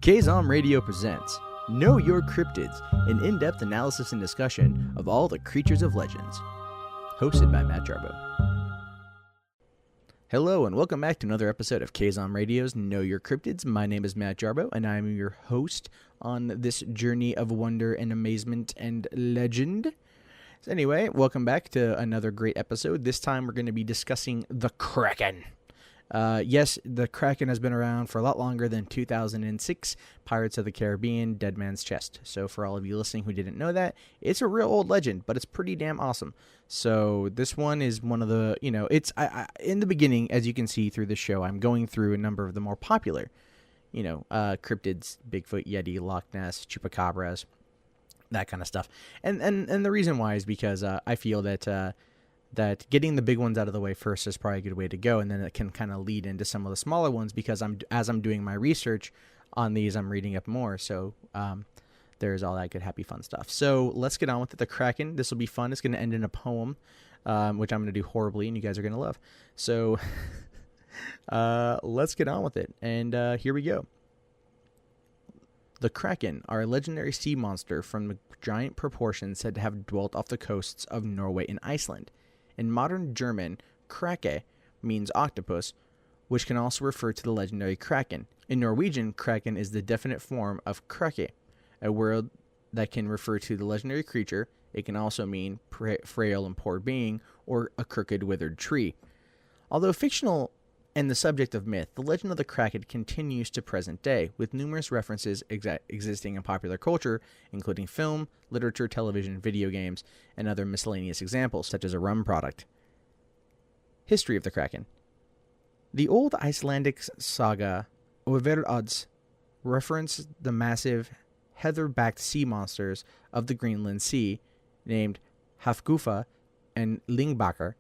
KZOM Radio presents Know Your Cryptids, an in-depth analysis and discussion of all the creatures of legends. Hosted by Matt Jarbo. Hello and welcome back to another episode of KZOM Radio's Know Your Cryptids. My name is Matt Jarbo and I am your host on this journey of wonder and amazement and legend. So anyway, welcome back to another great episode. This time we're going to be discussing the Kracken. Yes, the Kraken has been around for a lot longer than 2006 Pirates of the Caribbean Dead Man's Chest. So for all of you listening who didn't know that, it's a real old legend, but it's pretty damn awesome. So this one is one of the, in the beginning, as you can see through the show, I'm going through a number of the more popular, cryptids, Bigfoot, Yeti, Loch Ness, Chupacabras, that kind of stuff. And the reason why is because I feel that getting the big ones out of the way first is probably a good way to go, and then it can kind of lead into some of the smaller ones because as I'm doing my research on these, I'm reading up more. So there's all that good, happy, fun stuff. So let's get on with it. The Kraken. This will be fun. It's going to end in a poem, which I'm going to do horribly, and you guys are going to love. So let's get on with it, and here we go. The Kraken are a legendary sea monster from giant proportions said to have dwelt off the coasts of Norway and Iceland. In modern German, Krake means octopus, which can also refer to the legendary Kraken. In Norwegian, Kraken is the definite form of Krake, a word that can refer to the legendary creature. It can also mean frail and poor being, or a crooked, withered tree. Although fictional and the subject of myth, the legend of the Kraken continues to present day, with numerous references existing in popular culture, including film, literature, television, video games, and other miscellaneous examples, such as a rum product. History of the Kraken. The old Icelandic saga Oervalds referenced the massive heather-backed sea monsters of the Greenland Sea, named Hafgufa and Lyngbakar,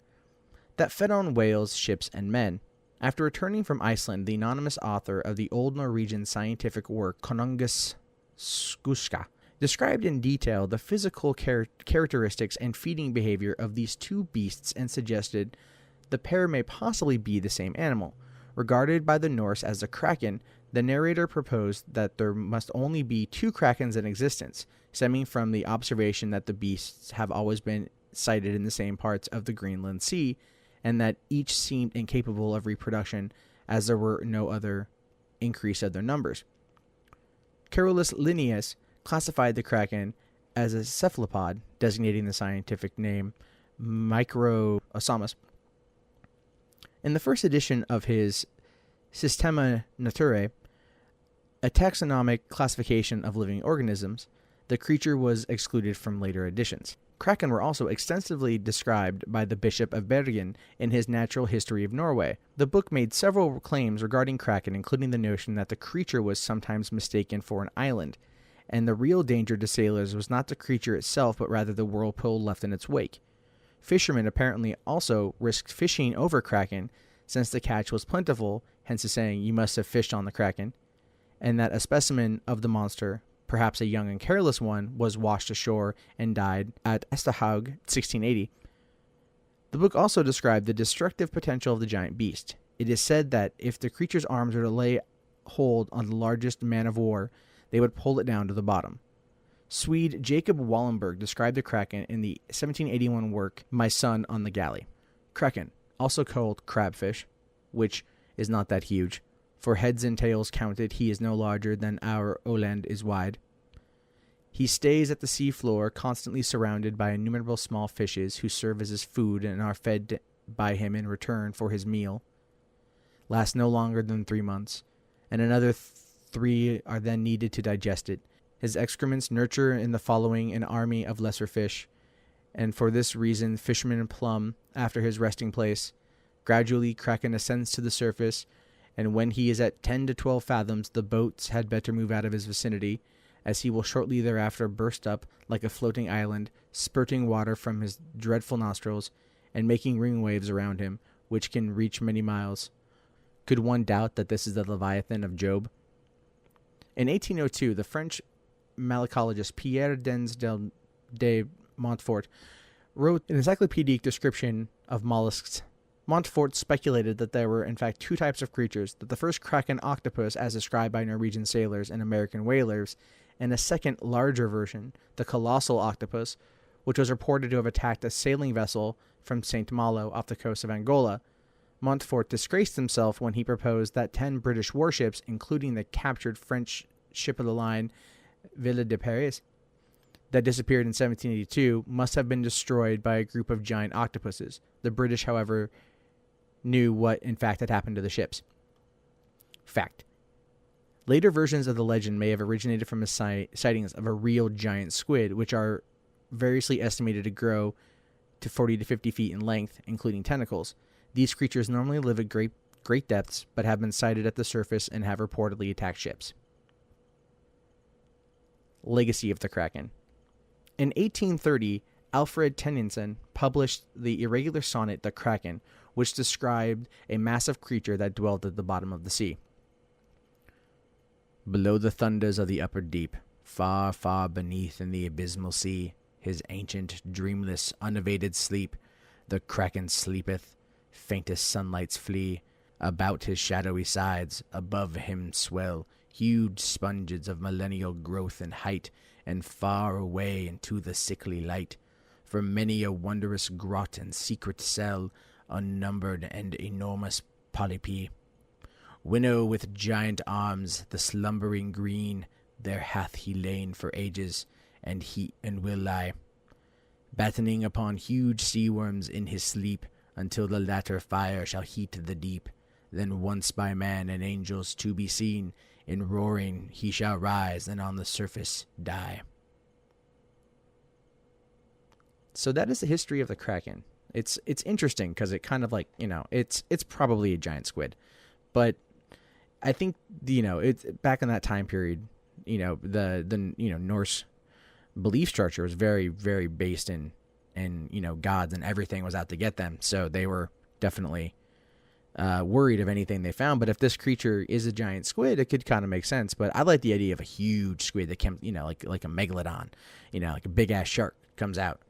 that fed on whales, ships, and men. After returning from Iceland, the anonymous author of the old Norwegian scientific work Konungas Skuska described in detail the physical characteristics and feeding behavior of these two beasts and suggested the pair may possibly be the same animal. Regarded by the Norse as a kraken, the narrator proposed that there must only be two krakens in existence, stemming from the observation that the beasts have always been sighted in the same parts of the Greenland Sea, and that each seemed incapable of reproduction as there were no other increase of their numbers. Carolus Linnaeus classified the Kraken as a cephalopod, designating the scientific name Microosamus. In the first edition of his Systema Naturae, a taxonomic classification of living organisms, the creature was excluded from later editions. Kraken were also extensively described by the Bishop of Bergen in his Natural History of Norway. The book made several claims regarding Kraken, including the notion that the creature was sometimes mistaken for an island, and the real danger to sailors was not the creature itself, but rather the whirlpool left in its wake. Fishermen apparently also risked fishing over Kraken, since the catch was plentiful, hence the saying, "You must have fished on the Kraken," and that a specimen of the monster, perhaps a young and careless one, was washed ashore and died at Estahaug, 1680. The book also described the destructive potential of the giant beast. It is said that if the creature's arms were to lay hold on the largest man of war, they would pull it down to the bottom. Swede Jacob Wallenberg described the Kraken in the 1781 work My Son on the Galley. Kraken, also called crabfish, which is not that huge. For heads and tails counted, he is no larger than our Åland is wide. He stays at the sea floor, constantly surrounded by innumerable small fishes who serve as his food and are fed by him in return for his meal. Lasts no longer than 3 months, and another 3 are then needed to digest it. His excrements nurture in the following an army of lesser fish, and for this reason fishermen plumb after his resting place. Gradually Kraken ascends to the surface, and when he is at 10 to 12 fathoms, the boats had better move out of his vicinity, as he will shortly thereafter burst up like a floating island, spurting water from his dreadful nostrils, and making ring waves around him, which can reach many miles. Could one doubt that this is the Leviathan of Job? In 1802, the French malacologist Pierre Dens de Montfort wrote an encyclopedic description of mollusks Montfort speculated that there were in fact two types of creatures, that the first Kraken octopus as described by Norwegian sailors and American whalers, and a second larger version, the colossal octopus, which was reported to have attacked a sailing vessel from St. Malo off the coast of Angola. Montfort disgraced himself when he proposed that 10 British warships, including the captured French ship of the line Ville de Paris, that disappeared in 1782, must have been destroyed by a group of giant octopuses. The British, however, knew what in fact had happened to the ships. Fact. Later versions of the legend may have originated from sightings of a real giant squid, which are variously estimated to grow to 40 to 50 feet in length, including tentacles. These creatures normally live at great depths, but have been sighted at the surface and have reportedly attacked ships. Legacy of the Kraken. In 1830, Alfred Tennyson published the irregular sonnet, The Kraken, which described a massive creature that dwelt at the bottom of the sea. Below the thunders of the upper deep, far, far beneath in the abysmal sea, his ancient, dreamless, unabated sleep, the Kraken sleepeth, faintest sunlights flee, about his shadowy sides, above him swell, huge sponges of millennial growth and height, and far away into the sickly light, from many a wondrous grot and secret cell, unnumbered and enormous polypi. Winnow with giant arms, the slumbering green, there hath he lain for ages, and will lie, battening upon huge sea worms in his sleep, until the latter fire shall heat the deep. Then once by man and angels to be seen, in roaring he shall rise, and on the surface die. So that is the history of the Kraken. It's interesting because it kind of like, it's probably a giant squid, but I think it's back in that time period. The Norse belief structure was very, very based in gods, and everything was out to get them. So they were definitely worried of anything they found. But if this creature is a giant squid, it could kind of make sense. But I like the idea of a huge squid that can, like a megalodon, like a big ass shark comes out,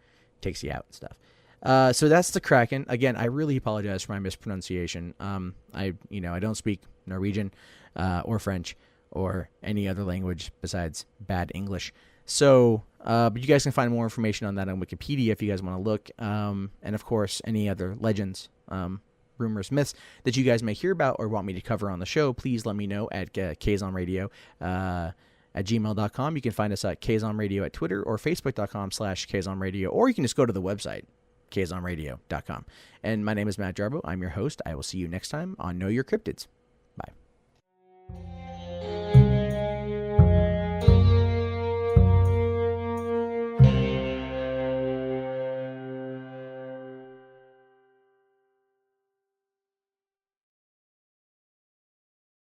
takes you out and stuff. So that's the Kraken. Again, I really apologize for my mispronunciation. I don't speak Norwegian or French or any other language besides bad English. So, but you guys can find more information on that on Wikipedia if you guys want to look. And of course, any other legends, rumors, myths that you guys may hear about or want me to cover on the show, please let me know at KZOM Radio at gmail.com. You can find us at KZOM Radio at Twitter or Facebook.com/KZOM Radio, or you can just go to the website, kzomradio.com. And my name is Matt Jarbo. I'm your host. I will see you next time on Know Your Cryptids.